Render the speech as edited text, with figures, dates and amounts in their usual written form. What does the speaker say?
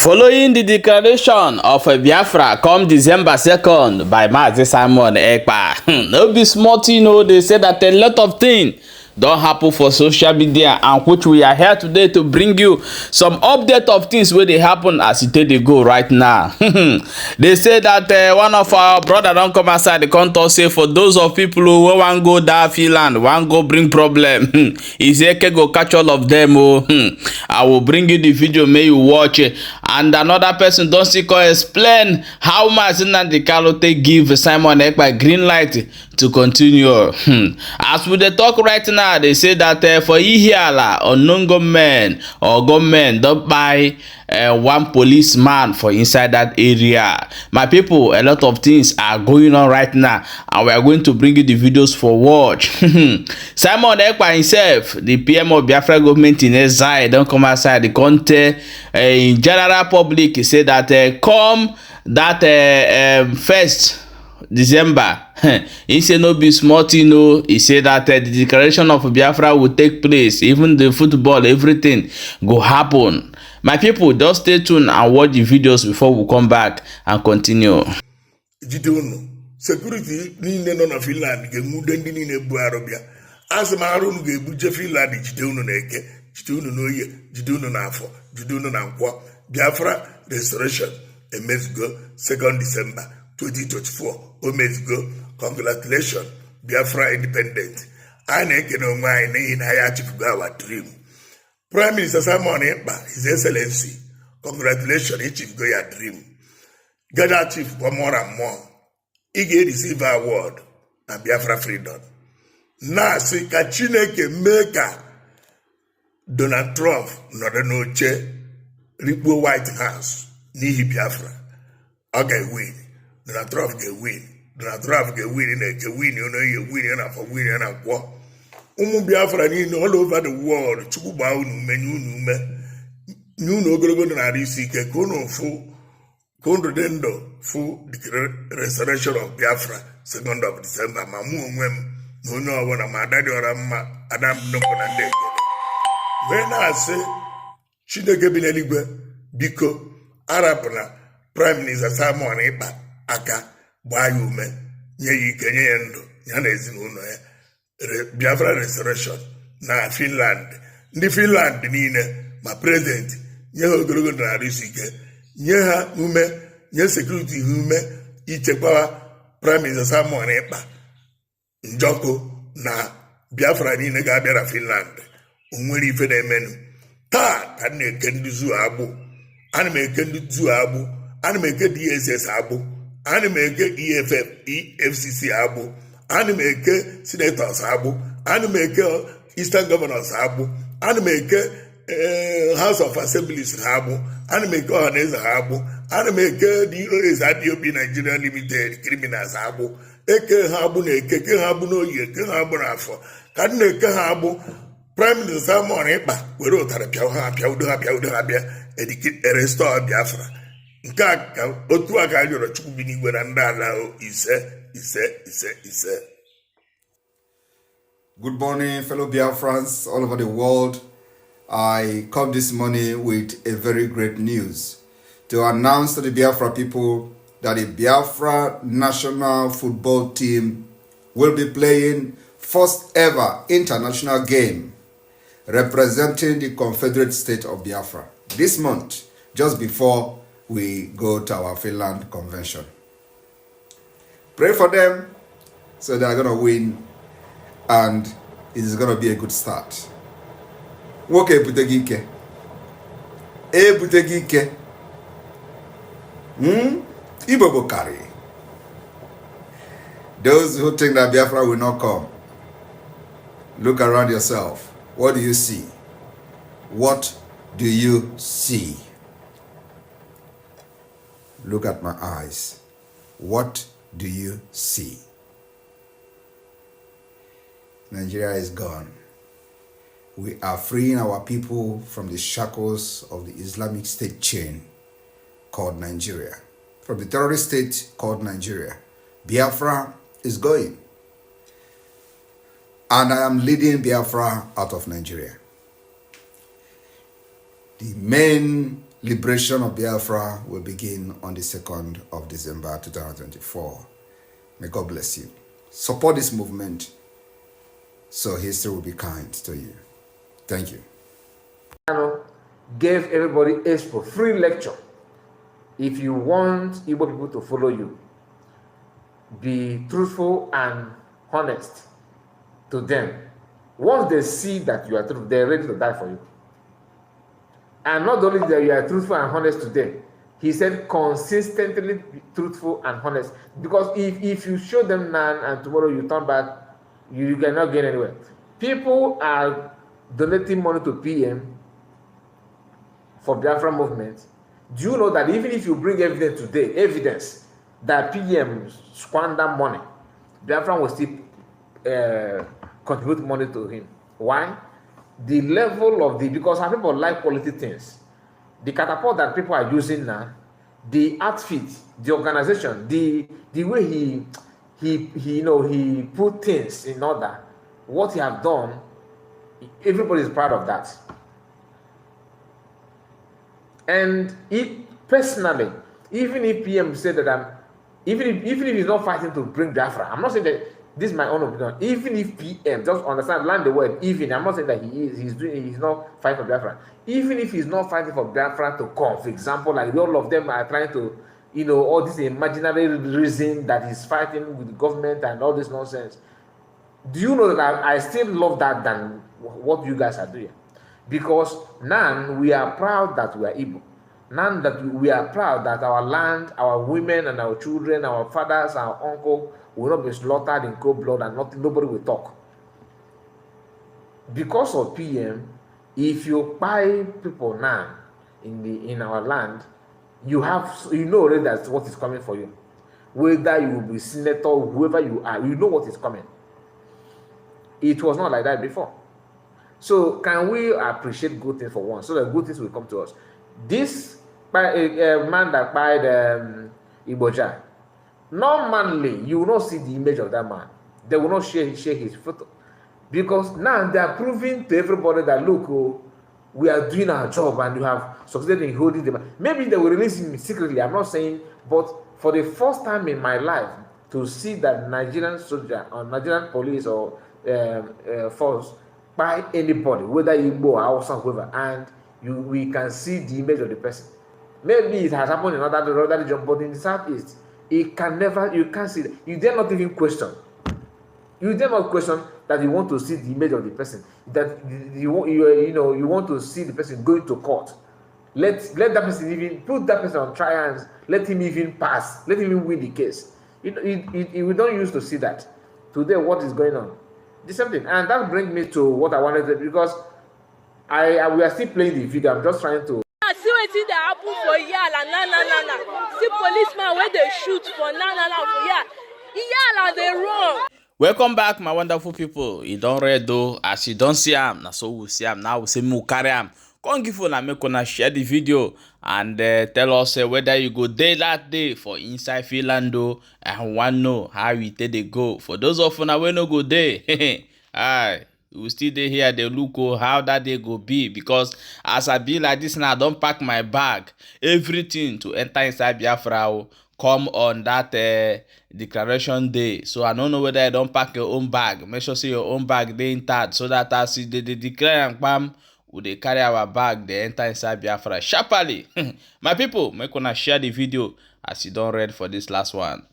Following the declaration of Biafra come December 2nd by Mazi Simon Ekpa, no be small thing, they say that a lot of things don't happen for social media, and which we are here today to bring you some update of things where they happen as it they go right now. They say that one of our brother don't come outside the contour say for those of people who want go that Finland, want go bring problem. He say go catch all of them. I will bring you the video, may you watch it. And another person don't see can explain how much the Kalote give Simon Ekpa green light to continue. As we dey talk right now, they say that for Ihiala, unknown government or government don't buy one policeman for inside that area. My people, a lot of things are going on right now, and we are going to bring you the videos for watch. Simon Ekpa himself, the PM of Biafra government in exile, don't come outside the country. In general public, he said that come that first December, he said no be small thing, no. He said that the declaration of Biafra will take place, even the football, everything go happen. My people, just stay tuned and watch the videos before we come back and continue. Security niile nọ na Finland ga-enwude ndị niile bu arụbịa. Asị m arụ unu ga-ebuje Finland jide unu n'eke, jide unu n'oye, jide unu n'afọ, jide unu na nkwọ. Biafra restoration emezgo 2nd December 2024 omezgo. Congratulations, Biafra independent. I na-ekene onwe anyị n'ihi na ya achifugo our dream. Prime Minister Simon Ekpa, His Excellency, congratulations, achieved your dream. God achieve one more and more. He get receive award and Biafra freedom. Now, see, Chineke make Donald Trump not a noche Ripo White House ni Biafra. Okay, win. Donald Trump get win. Donald Trump get win in a win, you win and for win and war. Biafra in all over the world, Chuba you know, go na risike kono fu kondendo fu the restoration of Biafra 2nd of December. Mamu no wana madadi ora ma Adam no konande. When I say Chineke bineligwe biko Arab na Prime Minister Simon Ekpa aka bayume nye yikenye endo yana ezinụlọ ya. Biafra restoration na Finland. Ndị Finland niile ma president nye ha ogologo na risike, nye ha ume, nye security ume ichekwa Prime Minister Simon Ekpa njọkụ na Biafra niile ga-abịa na Finland. Onwere ife na-emenu taa ka na-eke ndị zoo agbụ, ana m eke ndị zoo agbụ, ana m eke DSS agbụ, ana m eke EFCC agbụ, ana m eke senators agbụ, ana m eke Eastern Governors agbụ, ana m eke House of Assemblies agbụ, ana m eke ọhaneze agbụ, ana m eke DOS IPOB Nigeria Limited criminals agbụ. Eke ha agbụ na eke ha agbụ n'oyi, eke ha agbụ n'afọ, ka na eke ha agbụ. Prime Minister Simon Ekpa were ụtarị pịa ha bịa restore Biafra. Nke a ka otu aka rịọrọ Chukwu bi n'igwe na ndị ala ise. Good morning, fellow Biafrans all over the world. I come this morning with a very great news to announce to the Biafra people that the Biafra national football team will be playing first ever international game representing the Confederate State of Biafra this month, just before we go to our Finland convention. Pray for them so they are going to win, and it is going to be a good start. Woke ebutegike. Ibobokari. Those who think that Biafra will not come, look around yourself. What do you see? What do you see? Look at my eyes. What do you see? Nigeria is gone. We are freeing our people from the shackles of the Islamic State chain called Nigeria, from the terrorist state called Nigeria. Biafra is going. And I am leading Biafra out of Nigeria. The main liberation of Biafra will begin on the 2nd of December 2024. May God bless you. Support this movement so history will be kind to you. Thank you. Gave everybody expo free lecture. If you want Igbo people to follow you, be truthful and honest to them. Once they see that you are true, they're ready to die for you. And not only that you are truthful and honest to them, he said consistently truthful and honest. Because if you show them now and tomorrow you turn back, you cannot get anywhere. People are donating money to PM for Biafra movement. Do you know that even if you bring evidence today, evidence that PM squander money, Biafra will still contribute money to him? Why? The level of because some people like quality things. The catapult that people are using now, the outfit, the organization, the way he put things in order, what he have done, everybody is proud of that. And personally, even if PM said that even if he's not fighting to bring Biafra, I'm not saying that this is my own opinion. Even if PM, just understand, learn the word even. I'm not saying that he's not fighting for Biafra. Even if he's not fighting for Biafra to come, for example, like all of them are trying to, all this imaginary reason that he's fighting with the government and all this nonsense. Do you know that I still love that than what you guys are doing? Because now we are proud that we are Igbo. Now that we are proud that our land, our women and our children, our fathers, our uncle will not be slaughtered in cold blood and nobody will talk. Because of PM, if you buy people now in our land, you know already that's what is coming for you. Whether you will be senator, whoever you are, you know what is coming. It was not like that before. So can we appreciate good things for once, so that good things will come to us? This man that bought Iboja, normally you will not see the image of that man. They will not share his photo, because now they are proving to everybody that look, we are doing our job and you have succeeded in holding them. Maybe they will release him secretly, I'm not saying, but for the first time in my life to see that Nigerian soldier or Nigerian police or force by anybody, whether Igbo or Hausa, whoever, and we can see the image of the person. Maybe it has happened in other region, but in the southeast, you can't see it. You dare not even question. You dare not question that you want to see the image of the person. That you want to see the person going to court. Let that person even put that person on trial and let him even pass. Let him even win the case. We don't used to see that. Today, what is going on? The same thing, and that brings me to what I wanted to, because we are still playing the video. I'm just trying to see wetin dey happen for Iyala na. See policeman wey dey shoot for na for Iyala dey run. Welcome back, my wonderful people. You don't read though, as you don't see him, now so we see him now. We say we carry him. Come give una make una share the video and tell us whether you go day that day for inside Finland and want know how we take they go. For those of una we no go day, aye, we still dey here. They look how that day go be, because as I be like this now, I don't pack my bag, everything to enter inside Biafra. Come on that declaration day. So I don't know whether I don't pack your own bag. Make sure say your own bag they intact, so that as they declare and bam, we they carry our bag, they enter inside Biafra sharply. My people, make una share the video as you don't read for this last one.